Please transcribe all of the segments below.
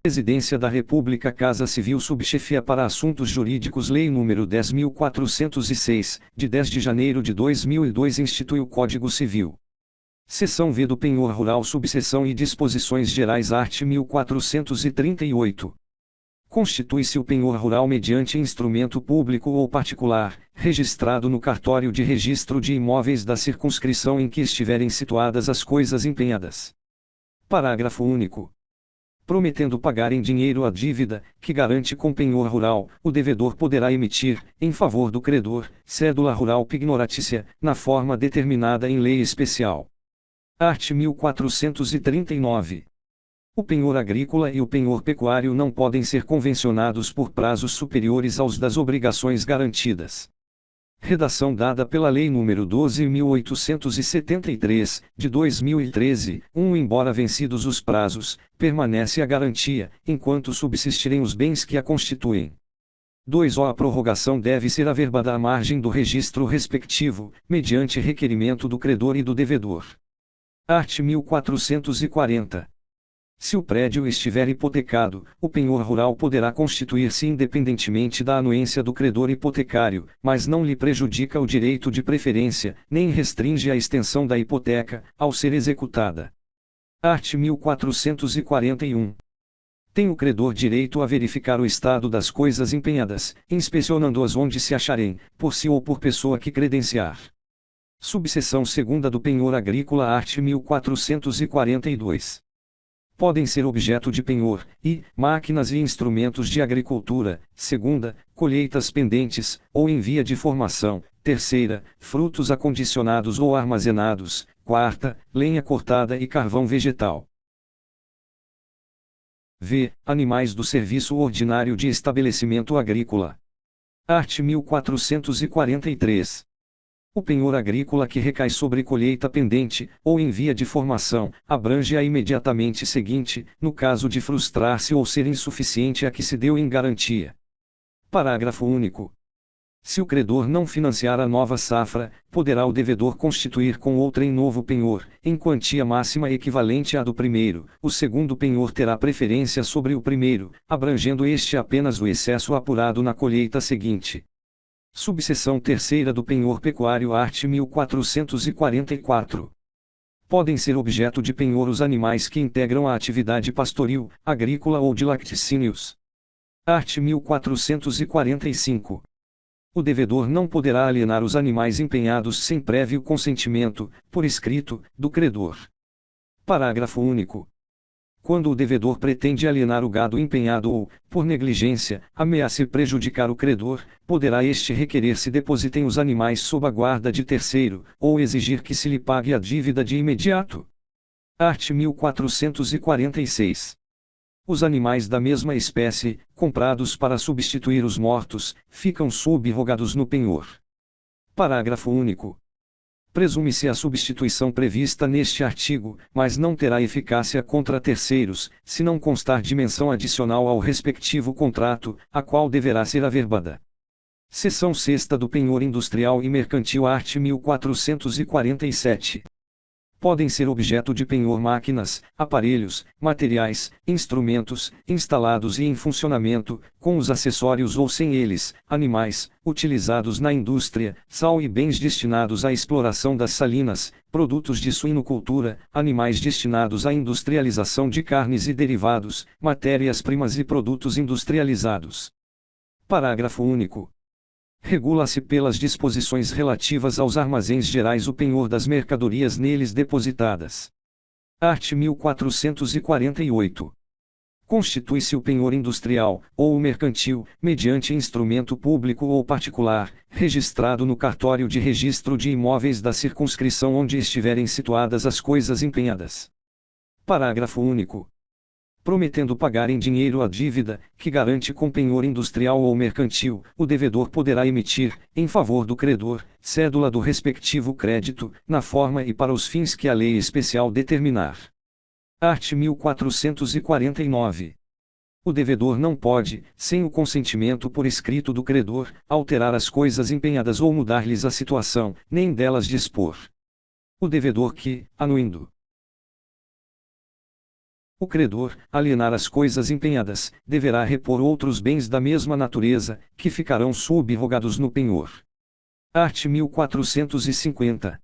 Presidência da República, Casa Civil, Subchefia para Assuntos Jurídicos, Lei nº 10.406, de 10 de janeiro de 2002, institui o Código Civil. Seção V do Penhor Rural, Subseção e Disposições Gerais, art. 1438. Constitui-se o penhor rural mediante instrumento público ou particular, registrado no cartório de registro de imóveis da circunscrição em que estiverem situadas as coisas empenhadas. Parágrafo único. Prometendo pagar em dinheiro a dívida, que garante com penhor rural, o devedor poderá emitir, em favor do credor, cédula rural pignoratícia, na forma determinada em lei especial. Art. 1439. O penhor agrícola e o penhor pecuário não podem ser convencionados por prazos superiores aos das obrigações garantidas. Redação dada pela Lei nº 12.873, de 2013, embora vencidos os prazos, permanece a garantia, enquanto subsistirem os bens que a constituem. 2. A prorrogação deve ser averbada à margem do registro respectivo, mediante requerimento do credor e do devedor. Art. 1440. Se o prédio estiver hipotecado, o penhor rural poderá constituir-se independentemente da anuência do credor hipotecário, mas não lhe prejudica o direito de preferência, nem restringe a extensão da hipoteca, ao ser executada. Art. 1441. Tem o credor direito a verificar o estado das coisas empenhadas, inspecionando-as onde se acharem, por si ou por pessoa que credenciar. Subseção 2ª do penhor agrícola, art. 1442. Podem ser objeto de penhor, máquinas e instrumentos de agricultura; 2ª, colheitas pendentes, ou em via de formação; 3ª, frutos acondicionados ou armazenados; 4ª, lenha cortada e carvão vegetal. V. Animais do serviço ordinário de estabelecimento agrícola. Art. 1443. O penhor agrícola que recai sobre colheita pendente, ou em via de formação, abrange a imediatamente seguinte, no caso de frustrar-se ou ser insuficiente a que se deu em garantia. Parágrafo único. Se o credor não financiar a nova safra, poderá o devedor constituir com outrem novo penhor, em quantia máxima equivalente à do primeiro; o segundo penhor terá preferência sobre o primeiro, abrangendo este apenas o excesso apurado na colheita seguinte. Subseção 3ª do penhor pecuário, art. 1444. Podem ser objeto de penhor os animais que integram a atividade pastoril, agrícola ou de laticínios. Art. 1445. O devedor não poderá alienar os animais empenhados sem prévio consentimento, por escrito, do credor. Parágrafo único. Quando o devedor pretende alienar o gado empenhado ou, por negligência, ameace prejudicar o credor, poderá este requerer se depositem os animais sob a guarda de terceiro, ou exigir que se lhe pague a dívida de imediato. Art. 1446. Os animais da mesma espécie, comprados para substituir os mortos, ficam subrogados no penhor. Parágrafo único. Presume-se a substituição prevista neste artigo, mas não terá eficácia contra terceiros, se não constar dimensão adicional ao respectivo contrato, a qual deverá ser averbada. Seção 6ª do penhor industrial e mercantil, art. 1447. Podem ser objeto de penhor máquinas, aparelhos, materiais, instrumentos, instalados e em funcionamento, com os acessórios ou sem eles, animais, utilizados na indústria, sal e bens destinados à exploração das salinas, produtos de suinocultura, animais destinados à industrialização de carnes e derivados, matérias-primas e produtos industrializados. Parágrafo único. Regula-se pelas disposições relativas aos armazéns gerais o penhor das mercadorias neles depositadas. Art. 1448. Constitui-se o penhor industrial, ou o mercantil, mediante instrumento público ou particular, registrado no cartório de registro de imóveis da circunscrição onde estiverem situadas as coisas empenhadas. Parágrafo único. Prometendo pagar em dinheiro a dívida, que garante com penhor industrial ou mercantil, o devedor poderá emitir, em favor do credor, cédula do respectivo crédito, na forma e para os fins que a lei especial determinar. Art. 1449. O devedor não pode, sem o consentimento por escrito do credor, alterar as coisas empenhadas ou mudar-lhes a situação, nem delas dispor. O devedor que, anuindo O credor, alienar as coisas empenhadas, deverá repor outros bens da mesma natureza, que ficarão subrogados no penhor. Art. 1450.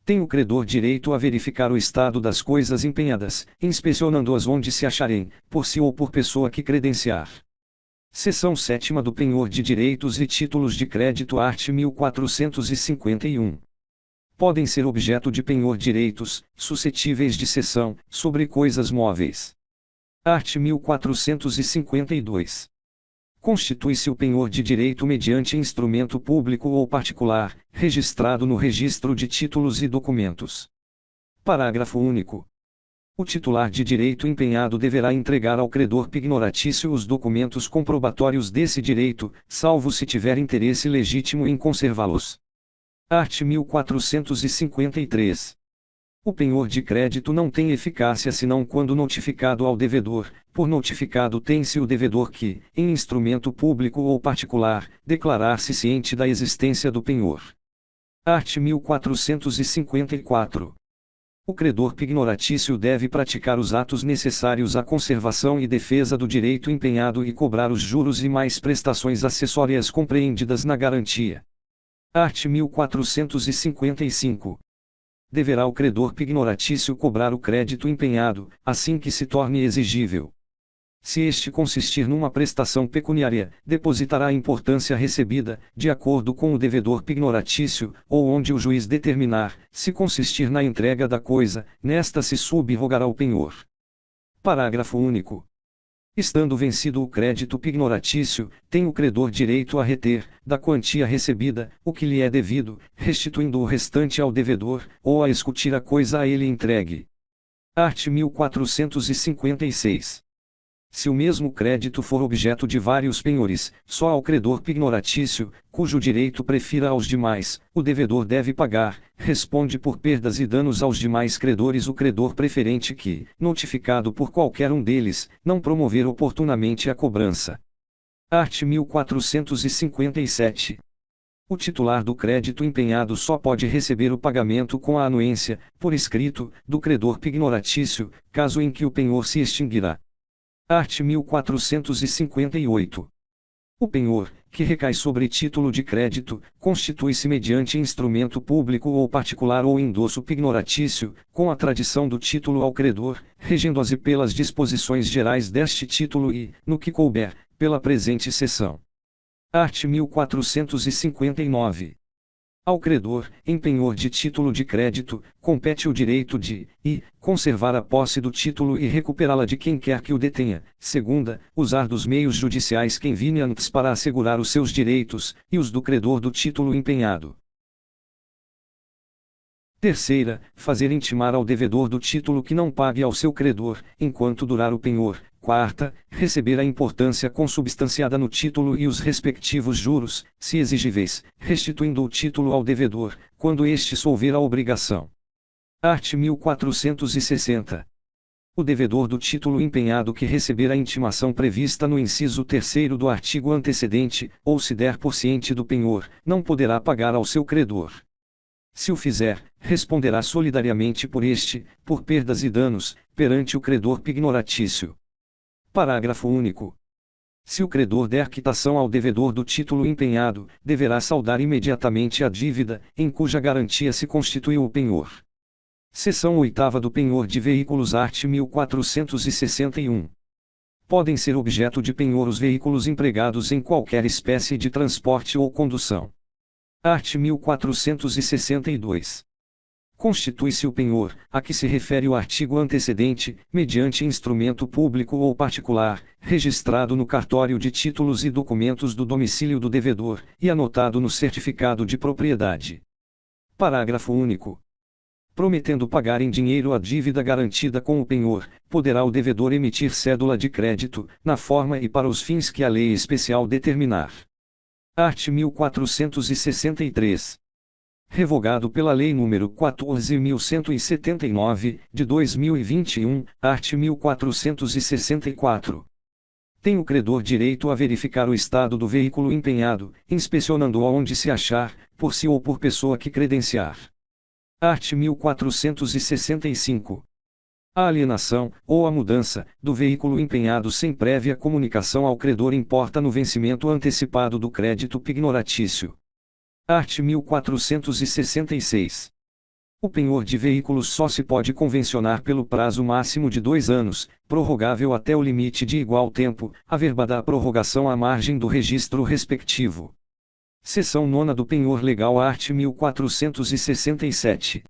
Tem o credor direito a verificar o estado das coisas empenhadas, inspecionando-as onde se acharem, por si ou por pessoa que credenciar. Seção 7ª do Penhor de Direitos e Títulos de Crédito. Art. 1451. Podem ser objeto de penhor direitos, suscetíveis de cessão, sobre coisas móveis. Art. 1452. Constitui-se o penhor de direito mediante instrumento público ou particular, registrado no Registro de Títulos e Documentos. Parágrafo único. O titular de direito empenhado deverá entregar ao credor pignoratício os documentos comprobatórios desse direito, salvo se tiver interesse legítimo em conservá-los. Art. 1453. O penhor de crédito não tem eficácia senão quando notificado ao devedor. Por notificado tem-se o devedor que, em instrumento público ou particular, declarar-se ciente da existência do penhor. Art. 1454. O credor pignoratício deve praticar os atos necessários à conservação e defesa do direito empenhado e cobrar os juros e mais prestações acessórias compreendidas na garantia. Art. 1455. Deverá o credor pignoratício cobrar o crédito empenhado, assim que se torne exigível. Se este consistir numa prestação pecuniária, depositará a importância recebida, de acordo com o devedor pignoratício, ou onde o juiz determinar. Se consistir na entrega da coisa, nesta se subrogará o penhor. Parágrafo único. Estando vencido o crédito pignoratício, tem o credor direito a reter, da quantia recebida, o que lhe é devido, restituindo o restante ao devedor, ou a escutir a coisa a ele entregue. Art. 1456. Se o mesmo crédito for objeto de vários penhores, só ao credor pignoratício, cujo direito prefira aos demais, o devedor deve pagar, responde por perdas e danos aos demais credores o credor preferente que, notificado por qualquer um deles, não promover oportunamente a cobrança. Art. 1457. O titular do crédito empenhado só pode receber o pagamento com a anuência, por escrito, do credor pignoratício, caso em que o penhor se extinguirá. Art. 1458. O penhor, que recai sobre título de crédito, constitui-se mediante instrumento público ou particular ou endosso pignoratício, com a tradição do título ao credor, regendo-se pelas disposições gerais deste título e, no que couber, pela presente seção. Art. 1459. Ao credor, em penhor de título de crédito, compete o direito de, conservar a posse do título e recuperá-la de quem quer que o detenha. Segunda, usar dos meios judiciais convenientes para assegurar os seus direitos, e os do credor do título empenhado. Terceira, fazer intimar ao devedor do título que não pague ao seu credor, enquanto durar o penhor. Quarta, receber a importância consubstanciada no título e os respectivos juros, se exigíveis, restituindo o título ao devedor, quando este solver a obrigação. Art. 1460. O devedor do título empenhado que receber a intimação prevista no inciso 3º do artigo antecedente, ou se der por ciente do penhor, não poderá pagar ao seu credor. Se o fizer, responderá solidariamente por este, por perdas e danos, perante o credor pignoratício. Parágrafo único. Se o credor der quitação ao devedor do título empenhado, deverá saldar imediatamente a dívida, em cuja garantia se constituiu o penhor. Seção 8ª do Penhor de Veículos. Art. 1461. Podem ser objeto de penhor os veículos empregados em qualquer espécie de transporte ou condução. Art. 1462. Constitui-se o penhor, a que se refere o artigo antecedente, mediante instrumento público ou particular, registrado no cartório de títulos e documentos do domicílio do devedor, e anotado no certificado de propriedade. Parágrafo único. Prometendo pagar em dinheiro a dívida garantida com o penhor, poderá o devedor emitir cédula de crédito, na forma e para os fins que a lei especial determinar. Art. 1463. Revogado pela Lei nº 14.179, de 2021, art. 1464. Tem o credor direito a verificar o estado do veículo empenhado, inspecionando-o onde se achar, por si ou por pessoa que credenciar. Art. 1465. A alienação, ou a mudança, do veículo empenhado sem prévia comunicação ao credor importa no vencimento antecipado do crédito pignoratício. Art. 1466. O penhor de veículos só se pode convencionar pelo prazo máximo de 2 anos, prorrogável até o limite de igual tempo, averbada a prorrogação à margem do registro respectivo. Seção 9 do penhor legal art. 1467.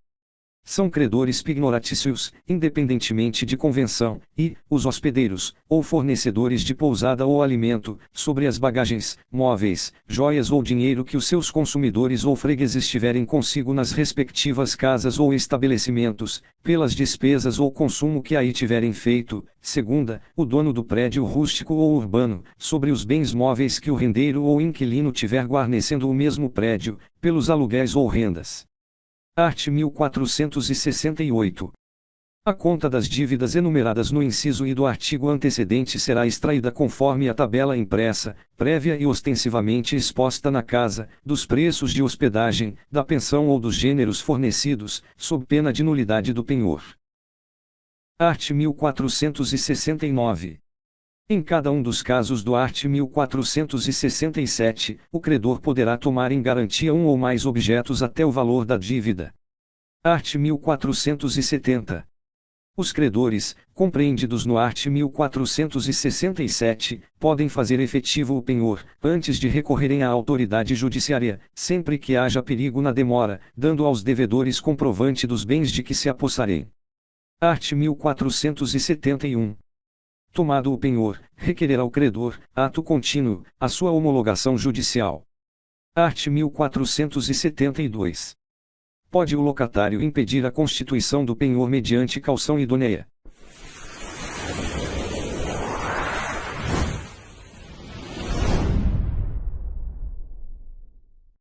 São credores pignoratícios, independentemente de convenção, e, os hospedeiros, ou fornecedores de pousada ou alimento, sobre as bagagens, móveis, joias ou dinheiro que os seus consumidores ou fregueses tiverem consigo nas respectivas casas ou estabelecimentos, pelas despesas ou consumo que aí tiverem feito. Segunda, o dono do prédio rústico ou urbano, sobre os bens móveis que o rendeiro ou inquilino tiver guarnecendo o mesmo prédio, pelos aluguéis ou rendas. Art. 1468. A conta das dívidas enumeradas no inciso I do artigo antecedente será extraída conforme a tabela impressa, prévia e ostensivamente exposta na casa, dos preços de hospedagem, da pensão ou dos gêneros fornecidos, sob pena de nulidade do penhor. Art. 1469. Em cada um dos casos do art. 1467, o credor poderá tomar em garantia um ou mais objetos até o valor da dívida. Art. 1470. Os credores, compreendidos no art. 1467, podem fazer efetivo o penhor, antes de recorrerem à autoridade judiciária, sempre que haja perigo na demora, dando aos devedores comprovante dos bens de que se apossarem. Art. 1471. Tomado o penhor, requererá o credor, ato contínuo, a sua homologação judicial. Art. 1472. Pode o locatário impedir a constituição do penhor mediante caução idônea.